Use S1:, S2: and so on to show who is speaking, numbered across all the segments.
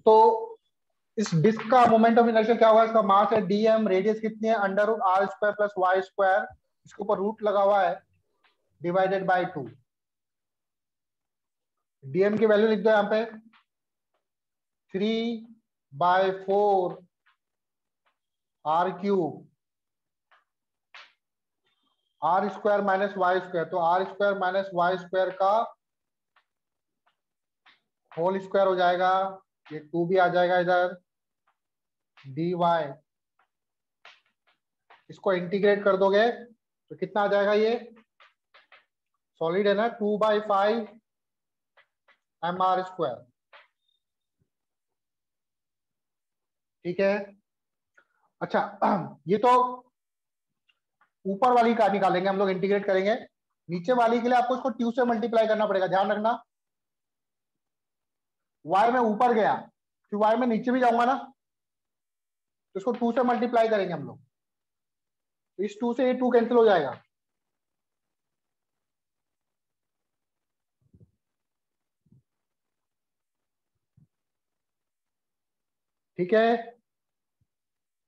S1: तो इस डिस्क का मोमेंट ऑफ इनर्शिया क्या होगा, इसका मास है dm, रेडियस कितनी है under root r square plus Y square, इसके ऊपर रूट लगा हुआ है, डिवाइडेड बाय 2। dm की वैल्यू लिख दो यहाँ पे 3/4 r³ r square minus y square, तो r square minus y square का होल स्क्वायर हो जाएगा, ये 2 भी आ जाएगा इधर, dy, इसको इंटीग्रेट कर दोगे तो कितना आ जाएगा, ये सॉलिड है ना, 2/5 mr²। ठीक है। अच्छा ये तो ऊपर वाली का निकालेंगे हम लोग, इंटीग्रेट करेंगे। नीचे वाली के लिए आपको इसको 2 से मल्टीप्लाई करना पड़ेगा, ध्यान रखना। y में ऊपर गया, फिर y में नीचे भी जाऊंगा ना, तो इसको 2 से मल्टीप्लाई करेंगे हम लोग, तो इस 2 से ये 2 कैंसिल हो जाएगा। ठीक है,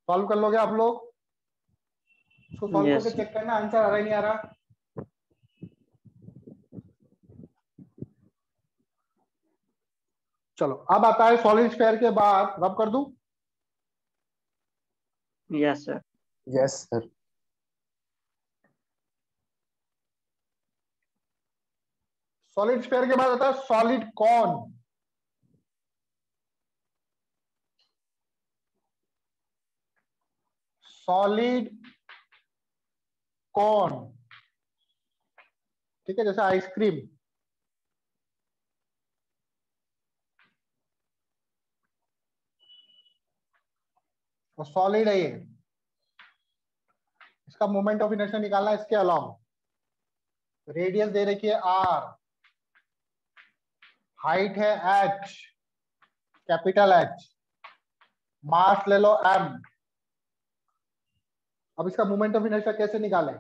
S1: सॉल्व कर लोगे आप लोग, इसको सॉल्व करके
S2: यस
S1: चेक करना आंसर आ रहा है नहीं आ रहा। चलो अब आता है सॉलिड स्फीयर के बाद, रब कर दूं।
S2: Yes sir.
S3: Yes sir.
S1: Solid sphere के बाद आता है सॉलिड कॉन। सॉलिड कॉन, ठीक है, जैसे आइसक्रीम। और सॉलिड है ये, इसका मोमेंट ऑफ इनर्शिया निकालना है इसके अलोंग। रेडियस दे रखी है r, हाइट है h, कैपिटल H, मास ले लो m। अब इसका मोमेंट ऑफ इनर्शिया कैसे निकालें?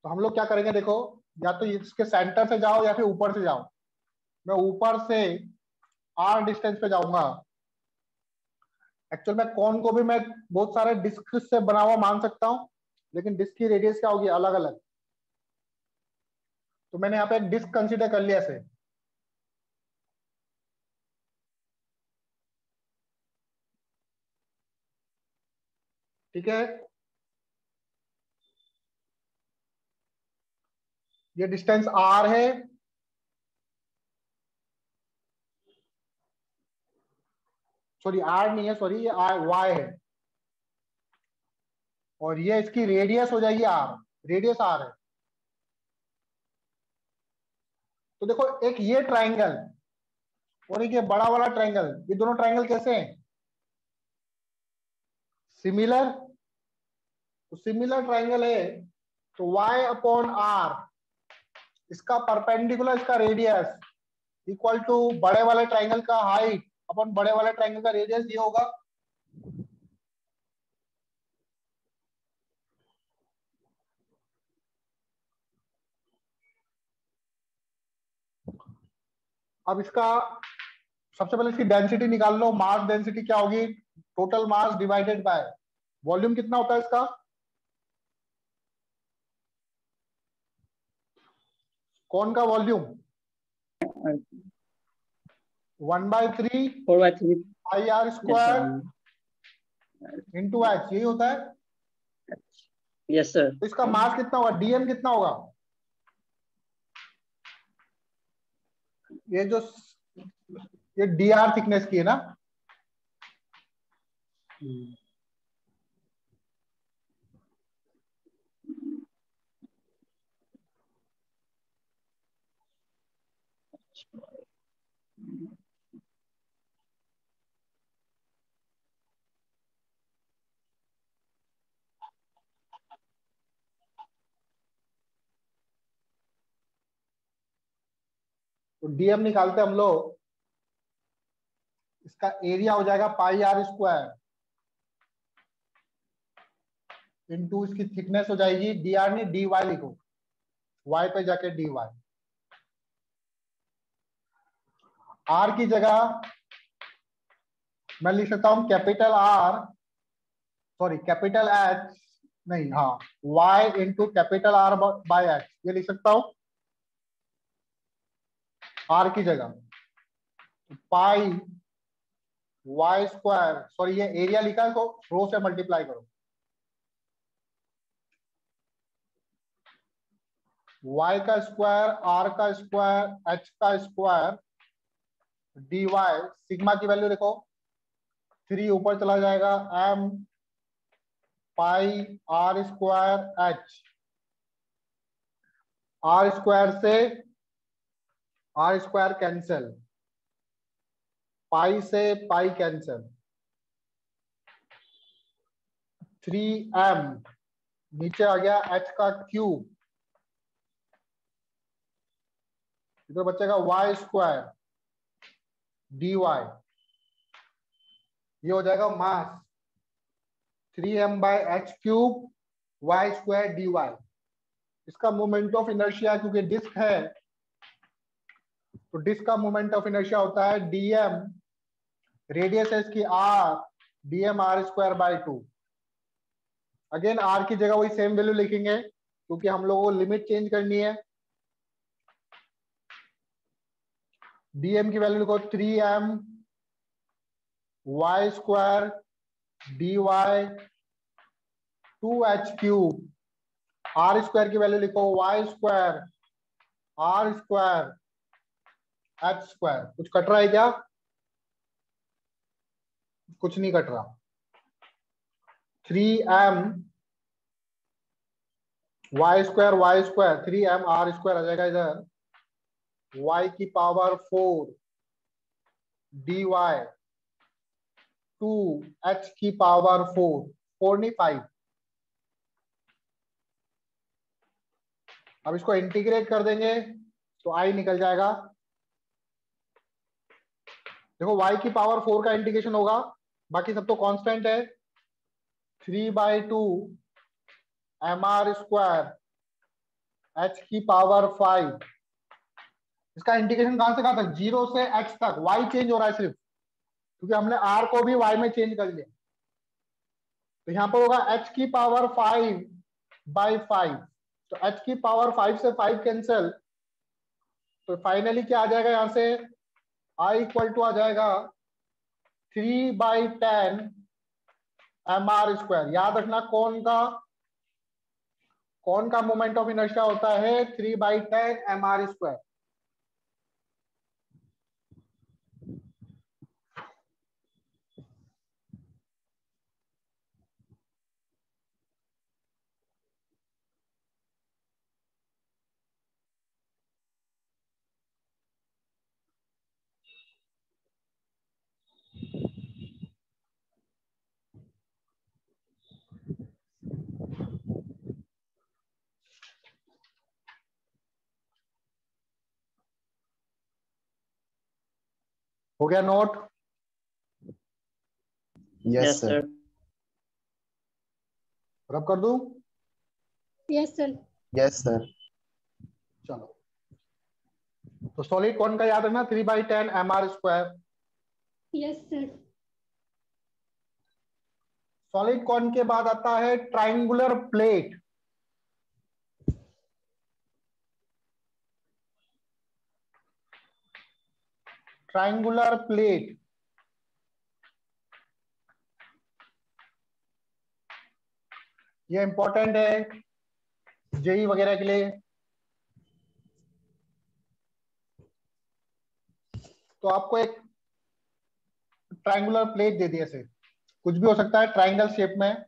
S1: तो हम लोग क्या करेंगे, देखो, या तो इसके सेंटर से जाओ या फिर ऊपर से जाओ। मैं ऊपर से r डिस्टेंस पे जाऊंगा। एक्चुअल में कौन को भी मैं बहुत सारे डिस्क से बना हुआ मान सकता हूं, लेकिन डिस्क की रेडियस क्या होगी, अलग अलग। तो मैंने यहाँ पे एक डिस्क कंसीडर कर लिया ऐसे। ठीक है, ये डिस्टेंस r है, सॉरी r नहीं है, सॉरी ये y है, और ये इसकी रेडियस हो जाएगी r, रेडियस r है। तो देखो एक ये ट्राइंगल और एक ये बड़ा वाला ट्राइंगल, ये दोनों ट्राइंगल कैसे हैं, सिमिलर। तो सिमिलर ट्राइंगल है, तो y अपॉन r, इसका परपेंडिकुलर इसका रेडियस इक्वल टू बड़े वाले ट्राइंगल का हाइट अपॉन बड़े वाले ट्राइंगल का रेडियस, ये होगा। अब इसका सबसे पहले इसकी डेंसिटी निकाल लो, मास डेंसिटी क्या होगी, total mass divided by volume कितना होता है इसका, कौन का वॉल्यूम 1/3
S2: 4/3
S1: पाई r स्क्वायर इंटू h, यही होता है।
S2: Yes sir.
S1: तो इसका मास कितना होगा, dm कितना होगा, ये जो ये dr थिकनेस की है ना, तो dm निकालते हम लोग, इसका एरिया हो जाएगा पाई r स्क्वायर इनटू इसकी थिकनेस हो जाएगी, डी आर नहीं डी वाई लिखो, वाई पे जाके डी वाई। आर की जगह मैं लिख सकता हूं capital R, sorry capital H नहीं, हाँ Y into capital R by H, ये लिख सकता हूं आर की जगह। पाई वाई स्क्वायर, सॉरी ये एरिया लिखा है, तो रो से मल्टीप्लाई करो, y का स्क्वायर r का स्क्वायर h का स्क्वायर dy, सिग्मा की वैल्यू देखो 3 ऊपर चला जाएगा, m pi r square h, r square से r स्क्वायर कैंसिल, पाई से पाई कैंसिल, 3m नीचे आ गया h का क्यूब, इधर बचेगा y स्क्वायर dy, ये हो जाएगा mass 3m by H cube Y square dy। इसका मोमेंट ऑफ इनर्शिया, क्योंकि डिस्क है तो डिस्क का मोमेंट ऑफ इनर्शिया होता है dm, रेडियस है इसकी r, dm r square by 2। Again r की जगह वही सेम वैल्यू लिखेंगे क्योंकि हम लोगों को लिमिट चेंज करनी है। dm की वैल्यू लिखो 3m y square dy 2h क्यूब, r स्क्वायर की वैल्यू लिखो y square r square h square. कुछ कट रहा है क्या? कुछ नहीं कट रहा। 3m y square 3m r square आ जाएगा इधर, y की पावर 4 dy 2h की पावर 4 नहीं 5। अब इसको इंटीग्रेट कर देंगे तो i निकल जाएगा। देखो y की पावर 4 का इंटीग्रेशन होगा, बाकी सब तो कांस्टेंट है, 3/2 mr स्क्वायर h की पावर 5। इसका इंटीग्रेशन कहां से कहां तक? 0 से h तक। y चेंज हो रहा है सिर्फ, क्योंकि हमने r को भी y में चेंज कर लिया। तो यहां पर होगा h की पावर 5/5, तो h की पावर 5 से 5 कैंसिल, तो फाइनली क्या आ जाएगा यहां से? i इक्वल टू आ जाएगा 3/10 mr स्क्वायर। याद रखना कौन का मोमेंट ऑफ इनर्शिया होता है? 3/10 mr स्क्वायर। हो गया नोट?
S2: Yes, sir.
S1: रब कर दूं?
S3: Yes, sir.
S4: Yes, sir.
S1: चलो, तो सॉलिड कौन का याद रखना? 3/10 mr square.
S3: Yes, sir.
S1: Solid कौन के बाद आता है ट्राइंगुलर प्लेट। ट्राइंगुलर प्लेट ये इंपॉर्टेंट है जेई वगैरह के लिए। तो आपको एक ट्राइंगुलर प्लेट दे दिया, से कुछ भी हो सकता है ट्राइंगल शेप में।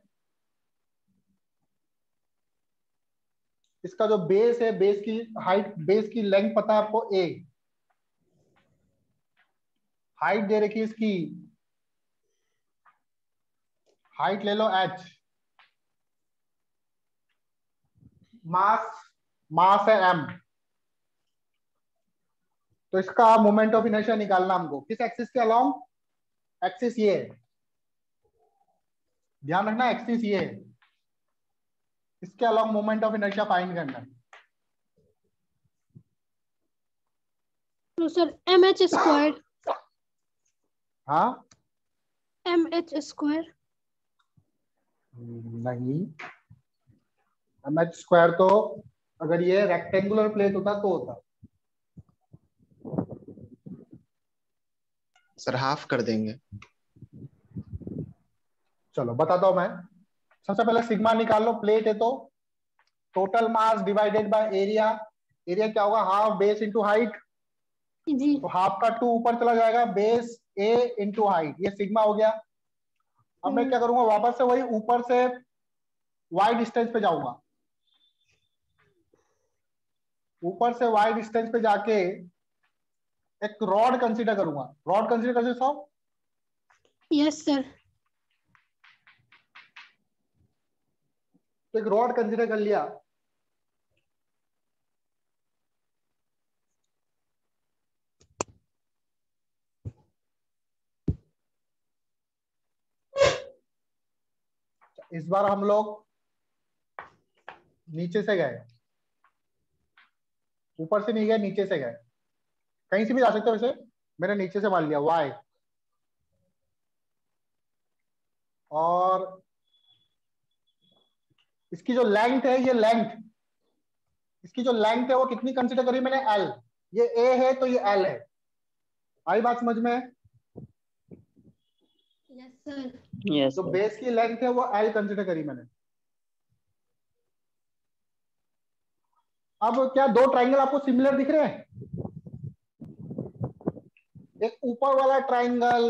S1: इसका जो बेस है, बेस की हाइट, बेस की लेंथ पता है आपको a, हाइट दे रखी है इसकी, हाइट ले लो h, मास है m। तो इसका मोमेंट ऑफ इनर्शिया निकालना हमको किस एक्सिस के अलोंग? एक्सिस ये है, ध्यान रखना एक्सिस ये है। इसके along moment of inertia find करना है।
S3: तो सर mh²।
S1: हाँ
S3: mh²।
S1: नहीं, mh² तो अगर ये रेक्टेंगुलर प्लेट होता तो होता।
S4: सर हाफ कर देंगे।
S1: चलो बताता हूं मैं। सबसे पहले सिग्मा निकाल लो, प्लेट है तो total mass divided by area. Area क्या होगा, हाफ बेस इंटू हाइट।
S3: जी।
S1: तो हाफ का 2 ऊपर चला जाएगा, बेस ए इंटू हाइट, ये सिग्मा हो गया। अब मैं क्या करूंगा, वापस से वही ऊपर से वाई डिस्टेंस पे जाऊंगा। ऊपर से वाई डिस्टेंस पे जाके एक रॉड कंसीडर करूंगा। रॉड कंसीडर कर सकते हो?
S3: Yes sir.
S1: तो एक रॉड कंसीडर कर लिया। इस बार हम लोग नीचे से गए, ऊपर से नहीं गए, नीचे से गए। कहीं से भी जा सकते हो वैसे, मैंने नीचे से मान लिया वाई। और इसकी जो लेंथ है, ये लेंथ, इसकी जो लेंथ है वो कितनी कंसीडर करी मैंने, एल। ये ए है तो ये एल है। आई बात समझ में?
S3: Yes sir.
S2: यस
S1: जो
S2: सर।
S1: बेस की लेंथ है वो एल कंसीडर करी मैंने। अब क्या दो ट्राइंगल आपको सिमिलर दिख रहे हैं? एक ऊपर वाला ट्राइंगल,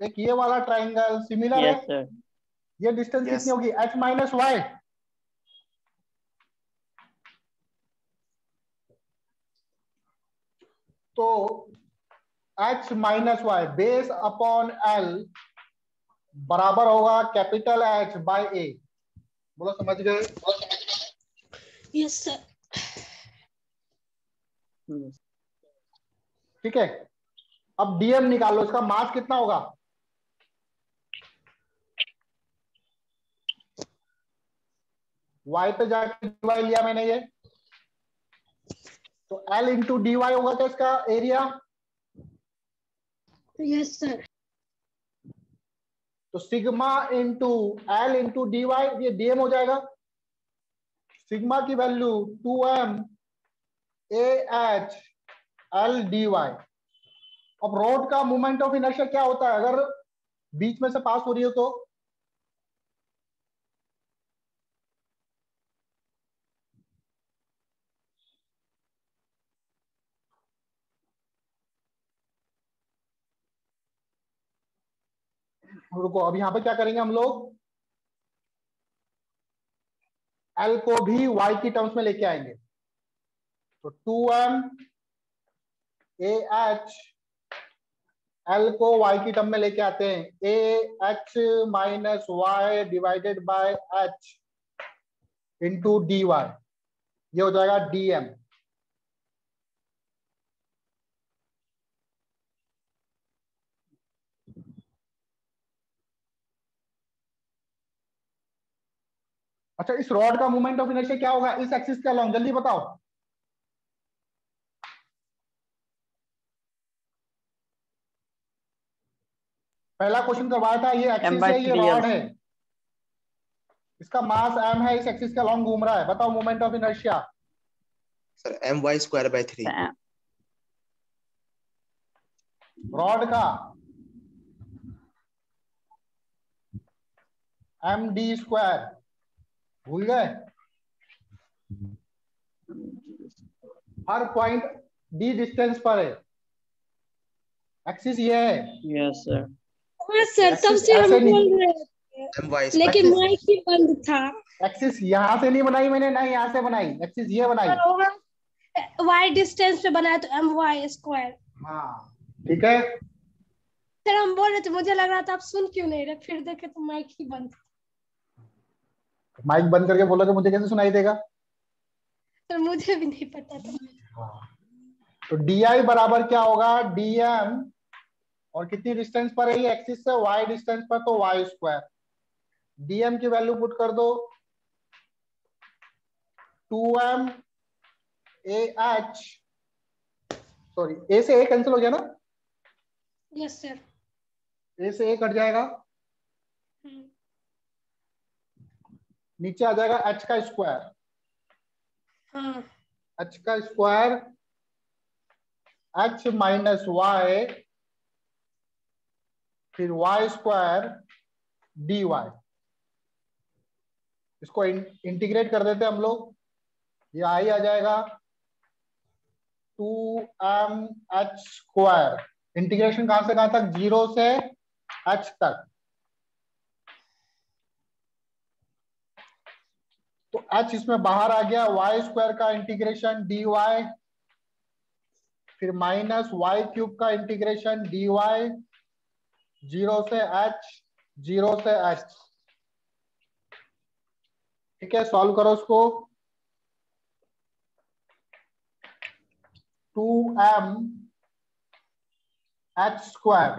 S1: एक ये वाला ट्राइंगल सिमिलर
S2: यस
S1: है।
S2: सर।
S1: ये डिस्टेंस
S4: Yes.
S1: कितनी होगी, h माइनस वाई। तो h minus Y base upon L बराबर होगा कैपिटल H बाय ए। बोलो समझ गए?
S3: Yes sir.
S1: ठीक है। अब डीएम निकालो, इसका मास कितना होगा? y पे जाके dy लिया मैंने ये, तो L इंटू डी वाई होगा तो इसका एरिया।
S3: Yes sir.
S1: तो sigma into L into D Y, ये डीएम हो जाएगा। सिग्मा की value 2m A H l d y. अब रोड का मोमेंट ऑफ इनर्शिया क्या होता है अगर बीच में से पास हो रही हो तो? रुको, अब यहां पे क्या करेंगे हम लोग, एल को भी वाई की टर्म्स में लेके आएंगे। तो 2m ए एच एल को y की टर्म में लेके आते हैं, A H minus Y divided by H into D Y, ये हो जाएगा डीएम। अच्छा, इस रॉड का मोमेंट ऑफ इनर्शिया क्या होगा इस एक्सिस के अलोंग, जल्दी बताओ। पहला क्वेश्चन करवाया था, ये एक्सिस है, ये
S2: m/3l
S1: रॉड है, इसका मास m है, इस एक्सिस के अलोंग घूम रहा है, बताओ moment of inertia.
S4: Sir my²/3।
S1: Rod का md², भूल गए? हर पॉइंट d डिस्टेंस पर है, एक्सिस ये है।
S2: Yes sir.
S3: हाँ सर, तब से हम
S1: ऐसे नहीं,
S3: बोल रहे थे
S4: my²।
S3: लेकिन माइक ही बंद था।
S1: एक्सिस यहां से नहीं बनाई मैंने, ना यहां से बनाई, एक्सिस ये बनाई।
S3: वाई डिस्टेंस पे बनाया तो my²।
S1: हाँ ठीक है।
S3: सर हम बोल रहे थे, मुझे लग रहा था आप सुन क्यों नहीं रहे, फिर देखे तो माइक ही बंद था।
S1: माइक बंद करके बोलोगे मुझे कैसे सुनाई देगा?
S3: सर मुझे भी नहीं पता था।
S1: तो डी बराबर क्या होगा, डीएम, और कितनी डिस्टेंस पर है ये एक्सिस से, वाई डिस्टेंस पर, तो वाई स्क्वायर। डीएम की वैल्यू पुट कर दो, 2m AH, सॉरी ए से ए कैंसिल हो गया ना,
S3: यस सर।
S1: ए से ए कट जाएगा, नीचे आ जाएगा h का स्क्वायर,
S3: हाँ
S1: h का स्क्वायर h माइनस y, फिर y स्क्वायर dy। इसको इंटीग्रेट कर देते हैं हम लोग, ये आई आ जाएगा 2mh स्क्वायर। इंटीग्रेशन कहां से कहां तक, 0 से h तक। तो h इसमें बाहर आ गया, y स्क्वायर का इंटीग्रेशन dy, फिर माइनस y क्यूब का इंटीग्रेशन dy, 0 से h, 0 से h। ठीक है, सॉल्व करो उसको। 2m h square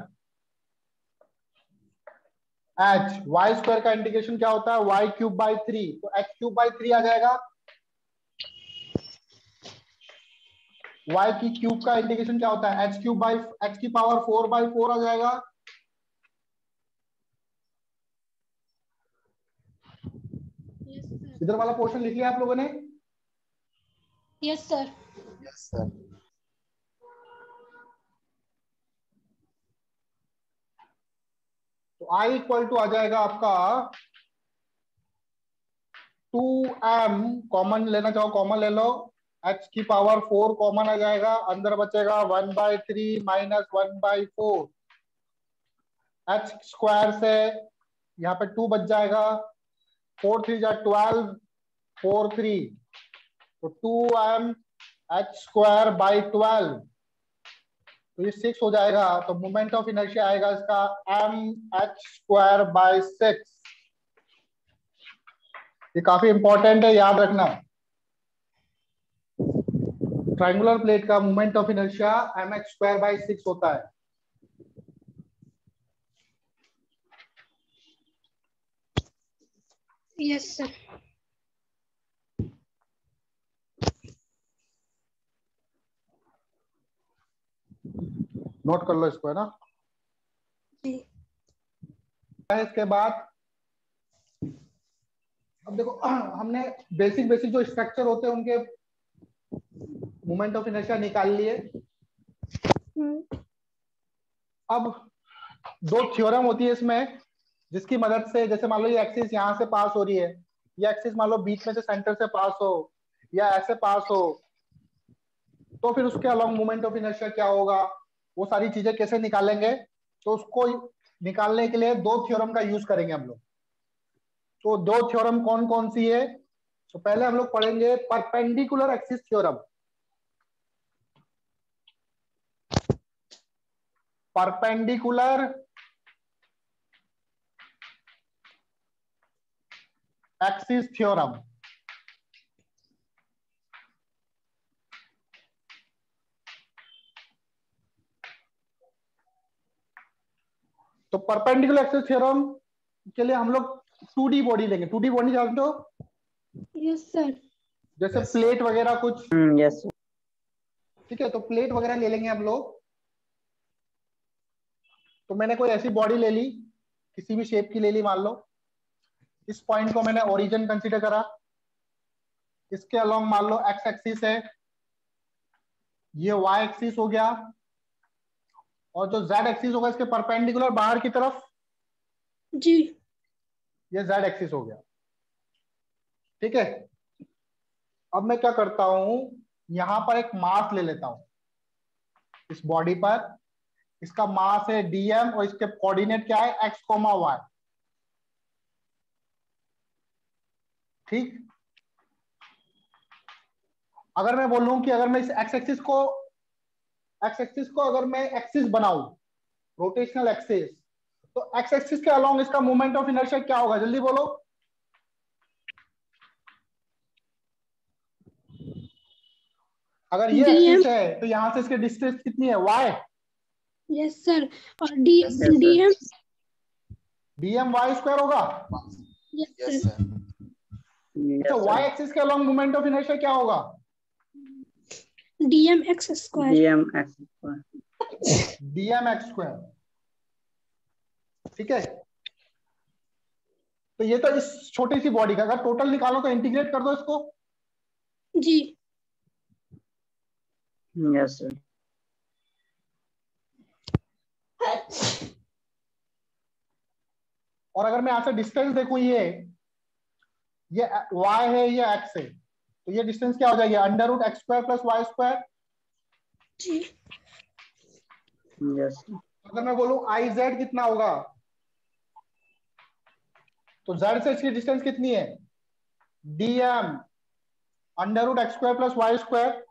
S1: h, y square का इंटीग्रेशन क्या होता है, y क्यूब बाई 3, तो h क्यूब बाई 3 आ जाएगा। y की क्यूब का इंटीग्रेशन क्या होता है, h क्यूब बाई h की पावर 4 बाई 4 आ जाएगा। इधर वाला पोर्शन लिख लिया आप लोगों ने?
S3: Yes sir.
S4: Yes sir.
S1: तो i इक्वल टू आ जाएगा आपका 2m, कॉमन लेना चाहो कॉमन ले लो, h की पावर 4 कॉमन आ जाएगा, अंदर बचेगा 1/3 माइनस 1/4, h स्क्वायर से यहाँ पे 2 बच जाएगा, 4 3 जा 12, 4 3, तो 2m h स्क्वायर बाई 12, तो ये 6 हो जाएगा। तो मोमेंट ऑफ इनर्शिया आएगा इसका mh स्क्वायर बाई 6। ये काफी इंपॉर्टेंट है, याद रखना। ट्रायंगुलर प्लेट का moment of inertia mh square by 6 होता है।
S3: Yes sir.
S1: नोट कर लो इसको, है ना।
S3: जी।
S1: इसके बाद अब देखो, हमने बेसिक बेसिक जो स्ट्रक्चर होते हैं उनके मोमेंट ऑफ इनर्शिया निकाल लिए। अब दो थ्योरम होती है इसमें, जिसकी मदद से, जैसे मान लो ये एक्सिस यहाँ से पास हो रही है, ये एक्सिस मान लो बीच में से सेंटर से पास हो या ऐसे पास हो, तो फिर उसके अलोंग मोमेंट ऑफ इनर्शिया क्या होगा, वो सारी चीजें कैसे निकालेंगे, तो उसको निकालने के लिए दो थ्योरम का यूज करेंगे हम लोग। तो दो थ्योरम कौन कौन सी है, तो पहले हम लोग पढ़ेंगे perpendicular axis theorem. Perpendicular axis theorem. तो परपेंडिकुलर एक्सिस थ्योरम के लिए हम लोग 2D बॉडी लेंगे। 2D बॉडी जानते हो?
S3: Yes sir.
S1: जैसे
S4: Yes,
S1: प्लेट वगैरह कुछ,
S2: यस सर।
S1: ठीक है, तो प्लेट वगैरह ले लेंगे हम लोग। तो मैंने कोई ऐसी बॉडी ले ली, किसी भी शेप की ले ली, मान लो इस पॉइंट को मैंने ओरिजिन कंसीडर करा, इसके अलोंग मान लो एक्स एक्सिस है, ये वाई एक्सिस हो गया, और जो जेड एक्सिस होगा इसके परपेंडिकुलर बाहर की तरफ,
S3: जी।
S1: ये जेड एक्सिस हो गया। ठीक है, अब मैं क्या करता हूं, यहां पर एक मास ले लेता हूं इस बॉडी पर, इसका मास है dm और इसके कोऑर्डिनेट क्या है, x, y। ठीक, अगर मैं बोलूं कि अगर मैं इस x एक्सिस को अगर मैं एक्सिस बनाऊं, रोटेशनल एक्सिस, तो x एक्सिस के अलोंग इसका मोमेंट ऑफ इनर्शिया क्या होगा, जल्दी बोलो। अगर ये एक्सिस है तो यहां से इसकी डिस्टेंस कितनी है, y।
S3: Yes sir. और
S4: Yes, sir.
S3: D m
S1: dm y square होगा।
S4: Yes sir.
S1: अच्छा,
S2: sir.
S1: y एक्सिस के अलोंग मोमेंट ऑफ इनर्शिया क्या होगा?
S3: dmx square.
S2: dmx square.
S1: dmx square. ठीक है, तो ये तो इस छोटी सी बॉडी का, अगर टोटल निकालो तो इंटीग्रेट कर दो इसको।
S3: जी।
S2: Yes sir.
S1: और अगर मैं यहां से डिस्टेंस देखूं, ये y है, ये x है, तो ये डिस्टेंस क्या हो जाएगी? Under root x square plus Y square.
S3: जी।
S2: Yes sir.
S1: अगर मैं बोलूं आई जेड कितना होगा, तो z से इसकी डिस्टेंस कितनी है? dm under root x square plus Y square.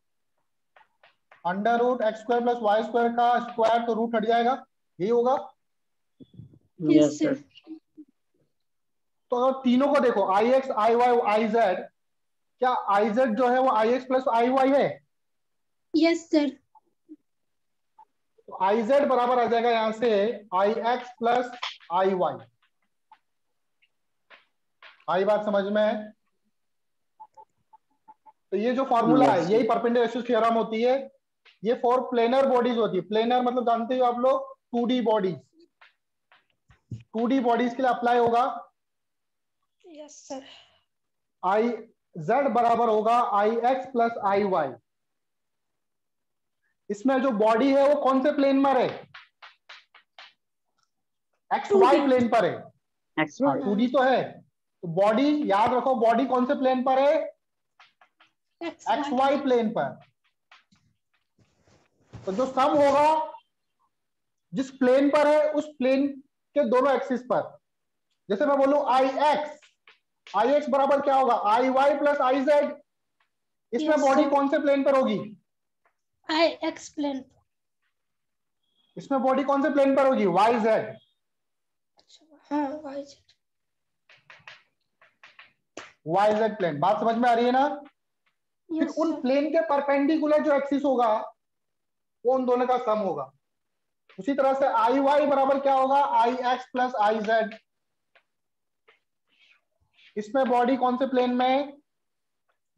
S1: Under root x square plus Y square का स्क्वायर तो रूट हट जाएगा, यही होगा।
S2: Yes sir.
S1: तो अगर तीनों को देखो, I x I y I z, क्या आई जेड जो है वो I x plus I y है?
S3: Yes sir.
S1: तो आई जेड बराबर आ जाएगा यहां से I x plus I y. आई बात समझ में है? तो ये जो फॉर्मूला है,
S2: Yes,
S1: यही परपेंडिकुलर थ्योरम होती है। ये फॉर प्लेनर बॉडीज होती है। प्लेनर मतलब जानते हो आप लोग, 2D बॉडीज। 2D बॉडीज के लिए अप्लाई होगा।
S3: Yes sir.
S1: आई जेड बराबर होगा आई एक्स प्लस आई वाई। इसमें जो बॉडी है वो कौन से प्लेन पर है? एक्स वाई प्लेन पर है।
S2: X
S1: हाँ,
S2: y.
S1: 2D तो है, तो बॉडी याद रखो, बॉडी कौन से प्लेन पर है? एक्स वाई प्लेन पर। तो जो सम होगा जिस प्लेन पर है उस प्लेन के दोनों एक्सिस पर, जैसे मैं बोलूं आई एक्स बराबर क्या होगा? आई वाई प्लस आई जेड। इसमें
S3: Yes,
S1: बॉडी
S3: sir.
S1: कौन से प्लेन पर होगी?
S3: I explain.
S1: इसमें बॉडी कौन से प्लेन पर होगी? Y Z.
S3: हाँ वाई
S1: वाई जेड प्लेन। बात समझ में आ रही है ना? फिर
S3: यस
S1: उन
S3: सर।
S1: प्लेन के परपेंडिकुलर जो एक्सिस होगा वो उन दोनों का सम होगा। उसी तरह से आई वाई बराबर क्या होगा? आई एक्स प्लस आई जेड। इसमें बॉडी कौन से प्लेन में?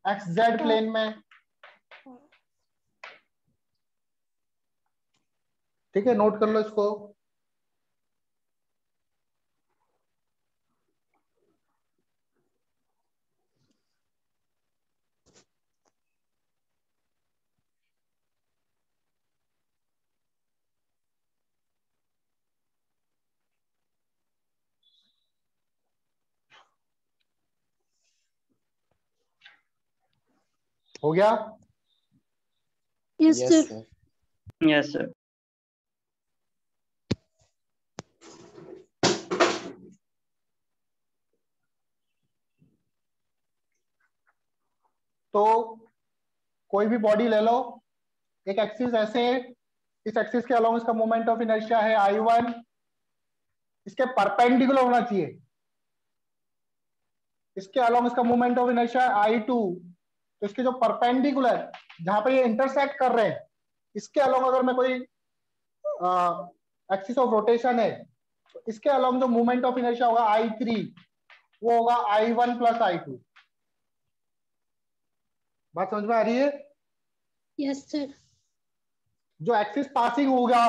S1: एक्स जेड प्लेन में। ठीक है, नोट कर लो इसको। हो गया?
S3: Yes
S4: yes
S3: sir.
S4: Sir.
S2: Yes sir.
S1: तो कोई भी बॉडी ले लो, एक एक्सिस ऐसे है, इस एक्सिस के अलोंग इसका मोमेंट ऑफ इनर्शिया है I1, इसके परपेंडिकुलर होना चाहिए। इसके अलोंग इसका मोमेंट ऑफ इनर्शिया है I2, तो इसके जो परपेंडिकुलर जहां पे ये इंटरसेक्ट कर रहे हैं, इसके अलोंग अगर मैं कोई एक्सिस ऑफ रोटेशन है, तो इसके अलोंग जो मोमेंट ऑफ इनर्शिया होगा I3, वो होगा I1 प्लस I2। बात समझ में आ रही है?
S3: Yes sir.
S1: जो एक्सिस पासिंग होगा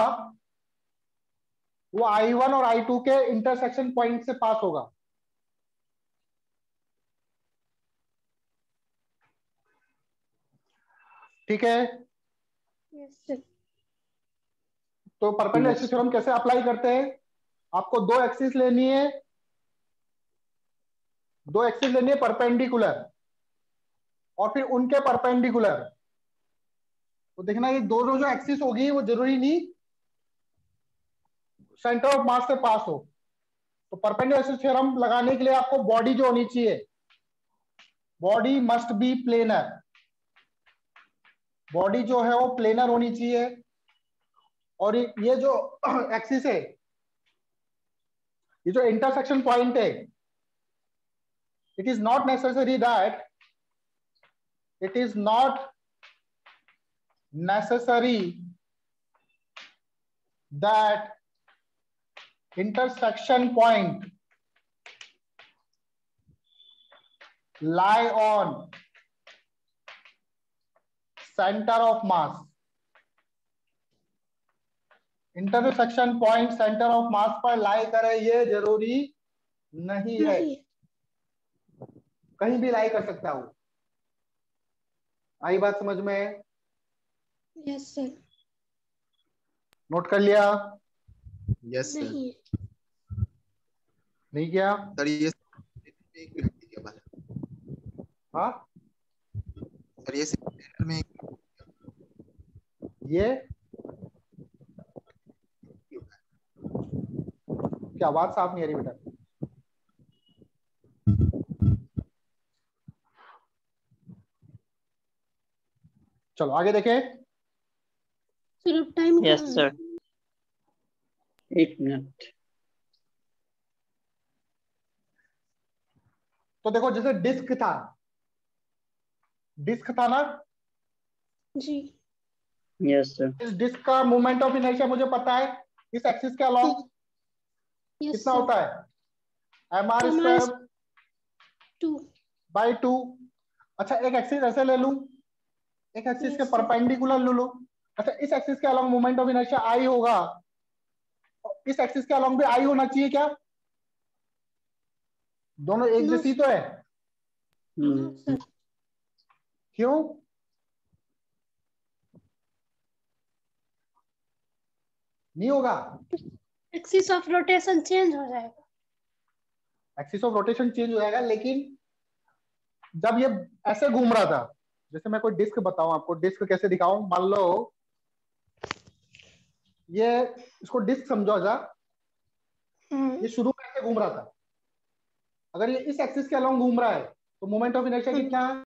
S1: वो I1 और I2 के इंटरसेक्शन पॉइंट से पास होगा। ठीक है,
S3: यस सर।
S1: तो परपेंडिकुलर
S2: Yes.
S1: एक्सिस थ्योरम कैसे अप्लाई करते हैं? आपको दो एक्सिस लेनी है, दो एक्सिस लेनी है परपेंडिकुलर, और फिर उनके परपेंडिकुलर। तो देखना ये दोनों जो एक्सिस होगी वो जरूरी नहीं सेंटर ऑफ मास से पास हो। तो परपेंडिकुलर एक्सिस थ्योरम लगाने के लिए आपको बॉडी जो होनी चाहिए, body must be planar. Body जो है वो प्लेनर होनी चाहिए। और ये जो एक्सिस है, ये जो इंटरसेक्शन पॉइंट है, it is not necessary that intersection point lie on center of mass. Intersection point centre of mass पर लाई करे ये जरूरी नहीं है,
S3: नहीं।
S1: कहीं भी लाई कर सकता हूं। आई बात समझ में?
S3: Yes sir.
S1: नोट कर लिया?
S4: Yes sir.
S3: नहीं।
S1: नहीं किया?
S4: सर ये एक व्यक्ति के बारे में।
S1: हाँ
S4: सर ये सेंटर में
S1: ये क्या आवाज साफ नहीं आ रही बेटा? चलो आगे देखें।
S3: सर अब टाइम
S2: यस सर, 8 मिनट।
S1: तो देखो जैसे डिस्क था, डिस्क था ना,
S3: जी।
S2: यस सर,
S1: इस डिस्क का मोमेंट ऑफ इनर्शिया मुझे पता है, इस एक्सिस के अलॉन्ग
S3: यस
S1: कितना
S3: सर।
S1: होता है? mr square
S3: 2
S1: by 2। अच्छा एक एक्सिस ऐसे ले लूं, एक एक्सिस
S3: Yes,
S1: के
S3: sir.
S1: परपेंडिकुलर ले लूं। अच्छा इस एक्सिस के along moment of inertia I होगा, इस एक्सिस के अलॉन्ग भी आई होना चाहिए क्या? दोनों एक
S3: No,
S1: जैसी तो है।
S3: No sir.
S1: क्यों? नहीं होगा?
S3: एक्सिस ऑफ रोटेशन चेंज हो जाएगा।
S1: एक्सिस ऑफ रोटेशन चेंज हो जाएगा, लेकिन जब ये ऐसे घूम रहा था, जैसे मैं कोई डिस्क बताऊं आपको, डिस्क कैसे दिखाऊं, मान लो ये, इसको डिस्क समझो जा, ये शुरू में ऐसे घूम रहा था, अगर ये इस एक्सिस के अलॉन्ग घूम रहा है तो मोमेंट ऑफ इनर्शिया कितना है?